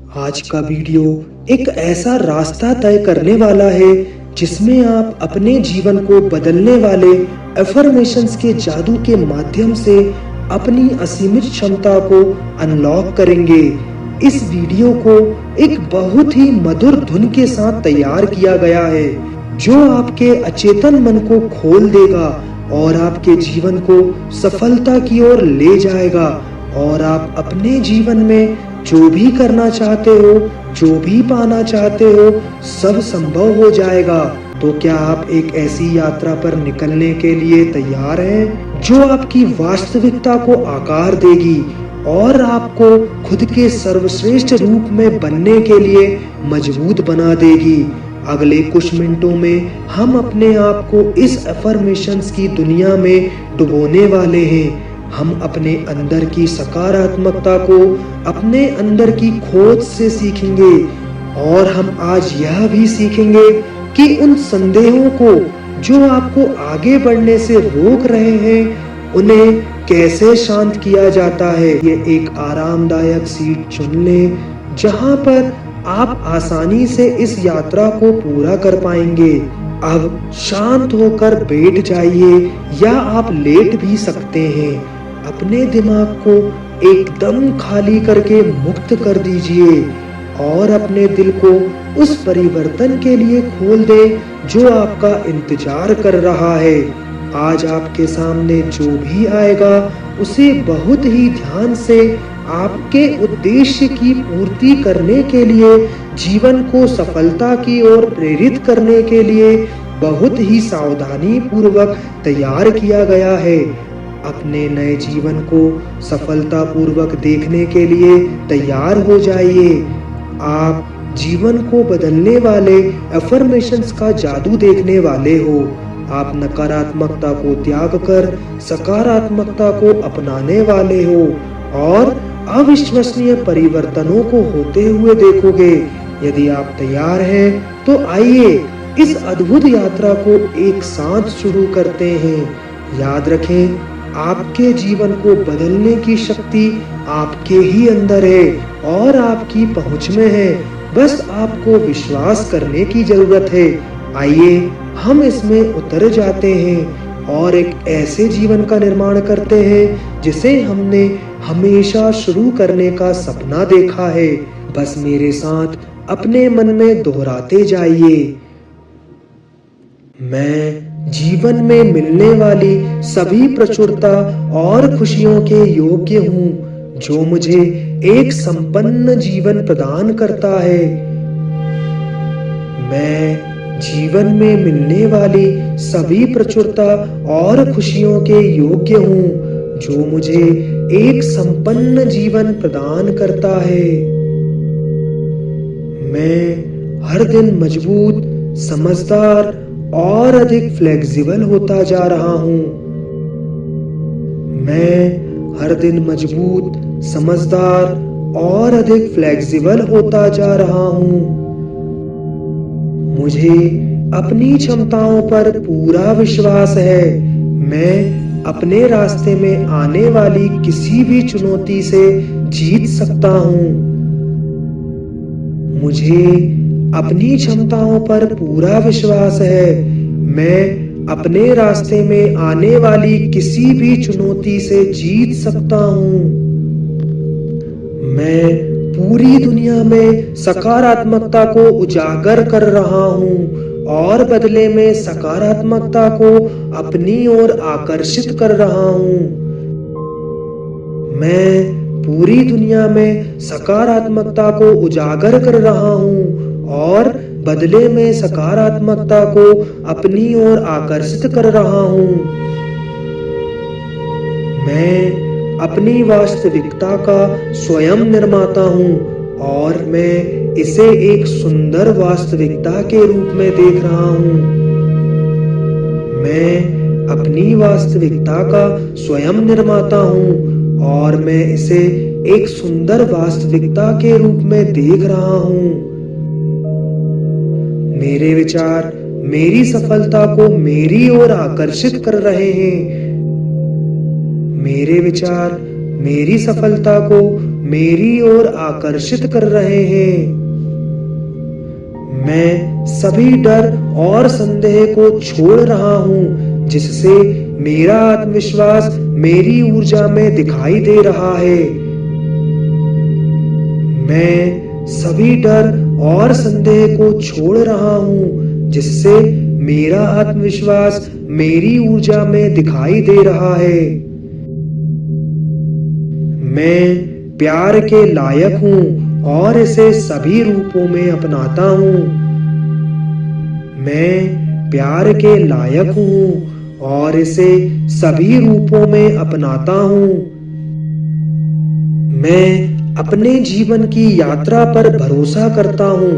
आज का वीडियो एक ऐसा रास्ता तय करने वाला है जिसमें आप अपने जीवन को बदलने वाले एफर्मेशंस के जादू के माध्यम से अपनी असीमित क्षमता को अनलॉक करेंगे। इस वीडियो को एक बहुत ही मधुर धुन के साथ तैयार किया गया है जो आपके अचेतन मन को खोल देगा और आपके जीवन को सफलता की ओर ले जाएगा और आप अपने जीवन में जो भी करना चाहते हो, जो भी पाना चाहते हो, सब संभव हो जाएगा। तो क्या आप एक ऐसी यात्रा पर निकलने के लिए तैयार हैं जो आपकी वास्तविकता को आकार देगी और आपको खुद के सर्वश्रेष्ठ रूप में बनने के लिए मजबूत बना देगी। अगले कुछ मिनटों में हम अपने आप को इस अफर्मेशंस की दुनिया में डुबोने वाले हैं। हम अपने अंदर की सकारात्मकता को अपने अंदर की खोज से सीखेंगे और हम आज यह भी सीखेंगे कि उन संदेहों को जो आपको आगे बढ़ने से रोक रहे हैं उन्हें कैसे शांत किया जाता है। ये एक आरामदायक सीट चुन लें जहां पर आप आसानी से इस यात्रा को पूरा कर पाएंगे। अब शांत होकर बैठ जाइए या आप लेट भी सकते हैं। अपने दिमाग को एकदम खाली करके मुक्त कर दीजिए और अपने दिल को उस परिवर्तन के लिए खोल दें जो आपका इंतजार कर रहा है। आज आपके सामने जो भी आएगा उसे बहुत ही ध्यान से आपके उद्देश्य की पूर्ति करने के लिए, जीवन को सफलता की ओर प्रेरित करने के लिए बहुत ही सावधानी पूर्वक तैयार किया गया है। अपने नए जीवन को सफलता पूर्वक देखने के लिए तैयार हो जाइए। आप जीवन को बदलने वाले अफर्मेशंस का जादू देखने वाले हो। आप नकारात्मकता को त्याग कर सकारात्मकता को अपनाने वाले हो और अविश्वसनीय परिवर्तनों को होते हुए देखोगे। यदि आप तैयार हैं तो आइए इस अद्भुत यात्रा को एक साथ शुरू करते हैं। याद रखें, आपके जीवन को बदलने की शक्ति आपके ही अंदर है और आपकी पहुंच में है। बस आपको विश्वास करने की जरूरत है। आइए हम इसमें उतर जाते हैं और एक ऐसे जीवन का निर्माण करते हैं जिसे हमने हमेशा शुरू करने का सपना देखा है। बस मेरे साथ अपने मन में दोहराते जाइए। मैं जीवन में मिलने वाली सभी प्रचुरता और खुशियों के योग्य हूँ जो मुझे एक संपन्न जीवन प्रदान करता है। मैं जीवन में मिलने वाली सभी प्रचुरता और खुशियों के योग्य हूँ जो मुझे एक संपन्न जीवन प्रदान करता है। मैं हर दिन मजबूत, समझदार और अधिक फ्लेक्सिबल होता जा रहा हूँ। मैं हर दिन मजबूत, समझदार और अधिक फ्लेक्सिबल होता जा रहा हूँ। मुझे अपनी क्षमताओं पर पूरा विश्वास है। मैं अपने रास्ते में आने वाली किसी भी चुनौती से जीत सकता हूँ। मुझे अपनी क्षमताओं पर पूरा विश्वास है। मैं अपने रास्ते में आने वाली किसी भी चुनौती से जीत सकता हूँ। मैं पूरी दुनिया में सकारात्मकता को उजागर कर रहा हूँ और बदले में सकारात्मकता को अपनी ओर आकर्षित कर रहा हूँ। मैं पूरी दुनिया में सकारात्मकता को उजागर कर रहा हूँ और बदले में सकारात्मकता को अपनी ओर आकर्षित कर रहा हूँ। मैं अपनी वास्तविकता का स्वयं निर्माता हूँ और मैं इसे एक सुंदर वास्तविकता के रूप में देख रहा हूँ। मैं अपनी वास्तविकता का स्वयं निर्माता हूँ और मैं इसे एक सुंदर वास्तविकता के रूप में देख रहा हूँ। मेरे विचार मेरी सफलता को मेरी ओर आकर्षित कर रहे हैं। मेरे विचार मेरी सफलता को मेरी ओर आकर्षित कर रहे हैं। मैं सभी डर और संदेह को छोड़ रहा हूं, जिससे मेरा आत्मविश्वास मेरी ऊर्जा में दिखाई दे रहा है। मैं सभी डर और संदेह को छोड़ रहा हूं, जिससे मेरा आत्मविश्वास मेरी ऊर्जा में दिखाई दे रहा है। मैं प्यार के लायक हूं और इसे सभी रूपों में अपनाता हूं। मैं प्यार के लायक हूं और इसे सभी रूपों में अपनाता हूं। मैं अपने जीवन की यात्रा पर भरोसा करता हूं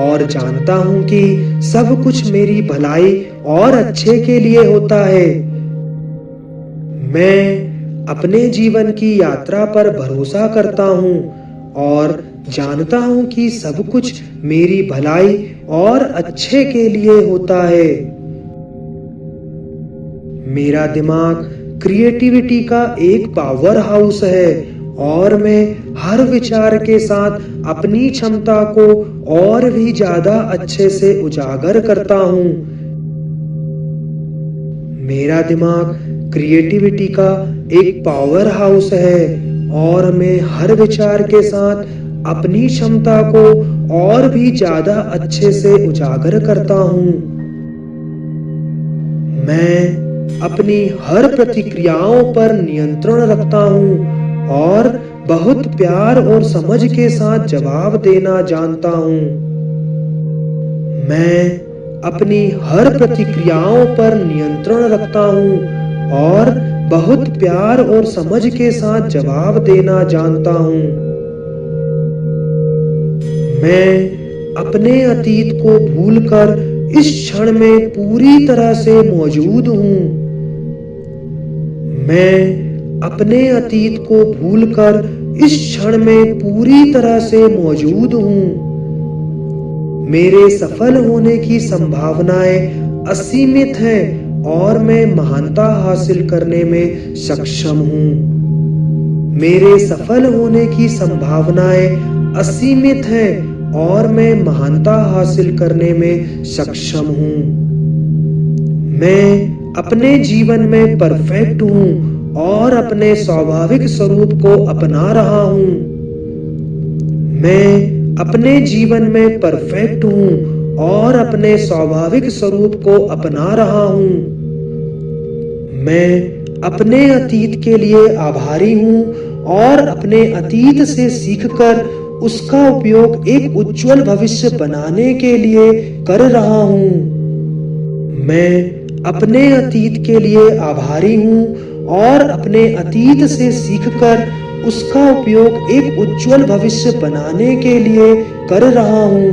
और जानता हूं कि सब कुछ मेरी भलाई और अच्छे के लिए होता है। मैं अपने जीवन की यात्रा पर भरोसा करता हूं और जानता हूं कि सब कुछ मेरी भलाई और अच्छे के लिए होता है। मेरा दिमाग क्रिएटिविटी का एक पावर हाउस है और मैं हर विचार के साथ अपनी क्षमता को और भी ज्यादा अच्छे से उजागर करता हूं। मेरा दिमाग क्रिएटिविटी का एक पावर हाउस है और मैं हर विचार के साथ अपनी क्षमता को और भी ज्यादा अच्छे से उजागर करता हूं। मैं अपनी हर प्रतिक्रियाओं पर नियंत्रण रखता हूं और बहुत प्यार और समझ के साथ जवाब देना जानता हूं। मैं अपनी हर प्रतिक्रियाओं पर नियंत्रण रखता हूं और बहुत प्यार और समझ के साथ जवाब देना जानता हूं। मैं अपने अतीत को भूलकर इस क्षण में पूरी तरह से मौजूद हूं। मैं अपने अतीत को भूलकर इस क्षण में पूरी तरह से मौजूद हूं। मेरे सफल होने की संभावनाएं असीमित हैं और मैं महानता हासिल करने में सक्षम हूं। मेरे सफल होने की संभावनाएं असीमित हैं और मैं महानता हासिल करने में सक्षम हूं। मैं अपने जीवन में परफेक्ट हूं और अपने स्वाभाविक स्वरूप को अपना रहा हूं। मैं अपने जीवन में परफेक्ट हूं और अपने स्वाभाविक स्वरूप को अपना रहा हूं। मैं अपने अतीत के लिए आभारी हूं और अपने अतीत से सीखकर उसका उपयोग एक उज्जवल भविष्य बनाने के लिए कर रहा हूं। मैं अपने अतीत के लिए आभारी हूं और अपने अतीत से सीखकर उसका उपयोग एक उज्जवल भविष्य बनाने के लिए कर रहा हूं।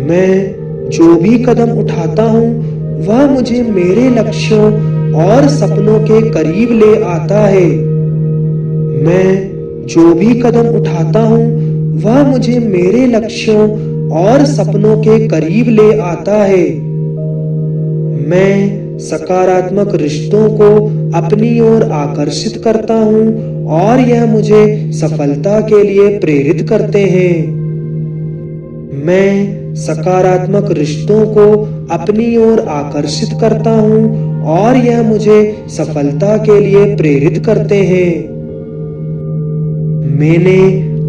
मैं जो भी कदम उठाता हूं वह मुझे मेरे लक्ष्यों और सपनों के करीब ले आता है। मैं जो भी कदम उठाता हूं वह मुझे मेरे लक्ष्यों और सपनों के करीब ले आता है। मैं सकारात्मक रिश्तों को अपनी ओर आकर्षित करता हूं और यह मुझे सफलता के लिए प्रेरित करते हैं। मैं सकारात्मक रिश्तों को अपनी ओर आकर्षित करता हूं और यह मुझे सफलता के लिए प्रेरित करते हैं। मैंने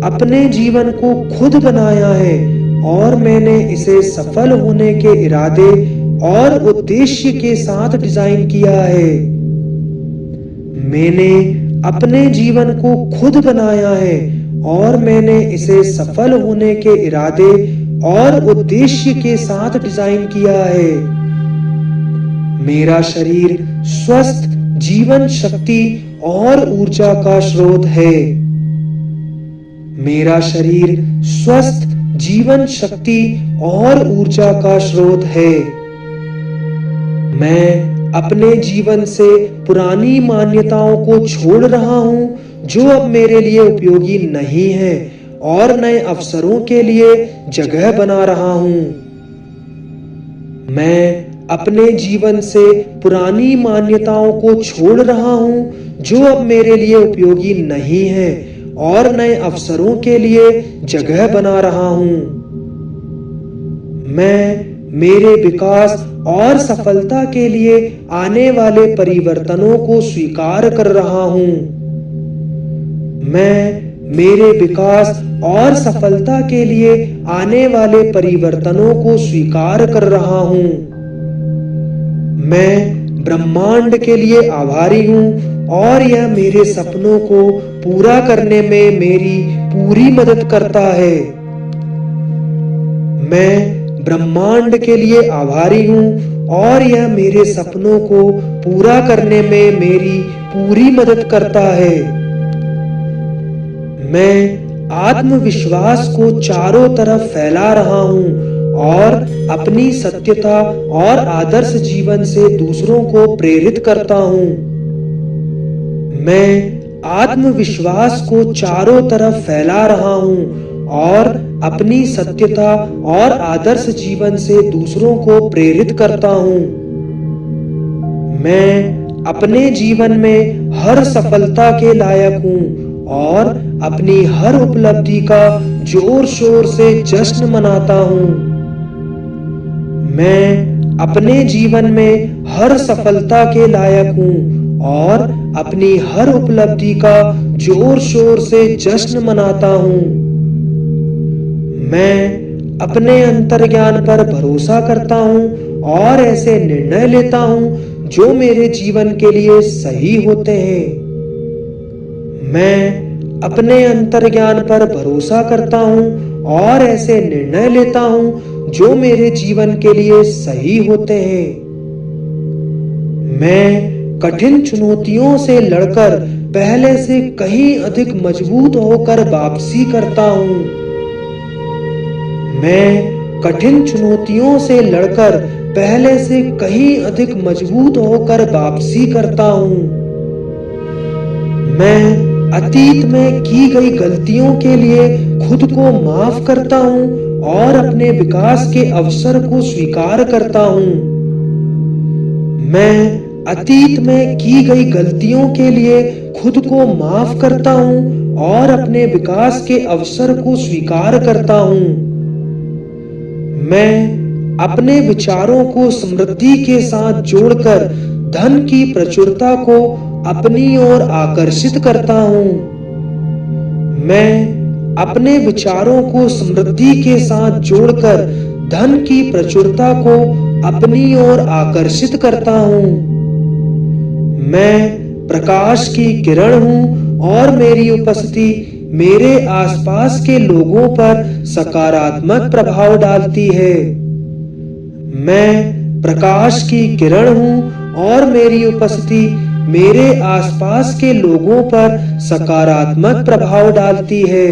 अपने जीवन को खुद बनाया है और मैंने इसे सफल होने के इरादे और उद्देश्य के साथ डिजाइन किया है। मैंने अपने जीवन को खुद बनाया है और मैंने इसे सफल होने के इरादे और उद्देश्य के साथ डिजाइन किया है। मेरा शरीर स्वस्थ जीवन शक्ति और ऊर्जा का स्रोत है। मेरा शरीर स्वस्थ जीवन शक्ति और ऊर्जा का स्रोत है। मैं अपने जीवन से पुरानी मान्यताओं को छोड़ रहा हूं जो अब मेरे लिए उपयोगी नहीं है और नए अवसरों के लिए जगह बना रहा हूं। मैं अपने जीवन से पुरानी मान्यताओं को छोड़ रहा हूं जो अब मेरे लिए उपयोगी नहीं है और नए अवसरों के लिए जगह बना रहा हूं। मैं मेरे विकास और सफलता के लिए आने वाले परिवर्तनों को स्वीकार कर रहा हूं। मैं मेरे विकास और सफलता के लिए आने वाले परिवर्तनों को स्वीकार कर रहा हूं। मैं ब्रह्मांड के लिए आभारी हूं और यह मेरे सपनों को पूरा करने में मेरी पूरी मदद करता है। मैं ब्रह्मांड के लिए आभारी हूं और यह मेरे सपनों को पूरा करने में मेरी पूरी मदद करता है। मैं आत्मविश्वास को चारों तरफ फैला रहा हूं और अपनी सत्यता और आदर्श जीवन से दूसरों को प्रेरित करता हूं। मैं आत्मविश्वास को चारों तरफ फैला रहा हूं और अपनी सत्यता और आदर्श जीवन से दूसरों को प्रेरित करता हूं। मैं अपने जीवन में हर सफलता के लायक हूं और अपनी हर उपलब्धि का जोर शोर से जश्न मनाता हूं। मैं अपने जीवन में हर सफलता के लायक हूं और अपनी हर उपलब्धि का जोर शोर से जश्न मनाता हूं। मैं अपने अंतर्ज्ञान पर भरोसा करता हूं और ऐसे निर्णय लेता हूं जो मेरे जीवन के लिए सही होते हैं। मैं अपने अंतर्ज्ञान पर भरोसा करता हूं और ऐसे निर्णय लेता हूं जो मेरे जीवन के लिए सही होते हैं। मैं कठिन चुनौतियों से लड़कर पहले से कहीं अधिक मजबूत होकर वापसी करता हूं। मैं कठिन चुनौतियों से लड़कर पहले से कहीं अधिक मजबूत होकर वापसी करता हूं। मैं अतीत में की गई गलतियों के लिए खुद को माफ करता हूं और अपने विकास के अवसर को स्वीकार करता हूं। मैं अतीत में की गई गलतियों के लिए खुद को माफ करता हूं और अपने विकास के अवसर को स्वीकार करता हूं। मैं अपने विचारों को समृद्धि के साथ जोड़कर धन की प्रचुरता को अपनी ओर आकर्षित करता हूं। मैं अपने विचारों को समृद्धि के साथ जोड़कर धन की प्रचुरता को अपनी ओर आकर्षित करता हूं। मैं प्रकाश की किरण हूं और मेरी उपस्थिति मेरे आसपास के लोगों पर सकारात्मक प्रभाव डालती है। मैं प्रकाश की किरण हूं और मेरी उपस्थिति मेरे आसपास के लोगों पर सकारात्मक प्रभाव डालती है।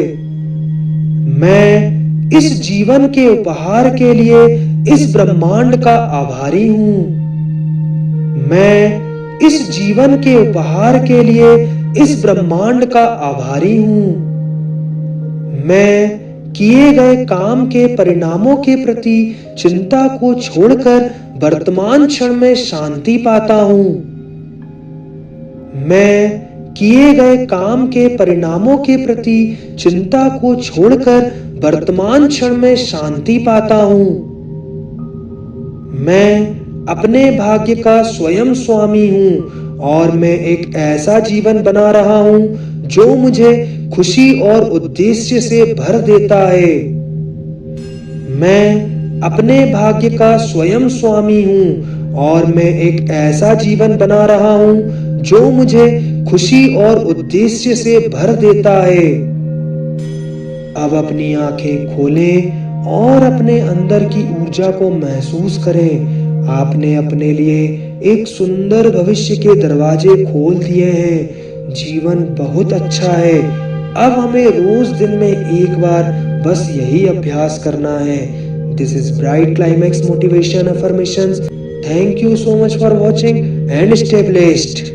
मैं इस जीवन के उपहार के लिए इस ब्रह्मांड का आभारी हूं। मैं इस जीवन के उपहार के लिए इस ब्रह्मांड का आभारी हूं। मैं किए गए काम के परिणामों के प्रति चिंता को छोड़कर वर्तमान क्षण में शांति पाता हूं। मैं किए गए काम के परिणामों के प्रति चिंता को छोड़कर वर्तमान क्षण में शांति पाता हूं। मैं अपने भाग्य का स्वयं स्वामी हूं और मैं एक ऐसा जीवन बना रहा हूं जो मुझे खुशी और उद्देश्य से भर देता है। मैं अपने भाग्य का स्वयं स्वामी हूं और मैं एक ऐसा जीवन बना रहा हूं जो मुझे खुशी और उद्देश्य से भर देता है। अब अपनी आंखें खोलें और अपने अंदर की ऊर्जा को महसूस करें। आपने अपने लिए एक सुंदर भविष्य के दरवाजे खोल दिए हैं। जीवन बहुत अच्छा है। अब हमें रोज दिन में एक बार बस यही अभ्यास करना है। This is bright climax motivation affirmations. Thank you so much for watching and stay blessed.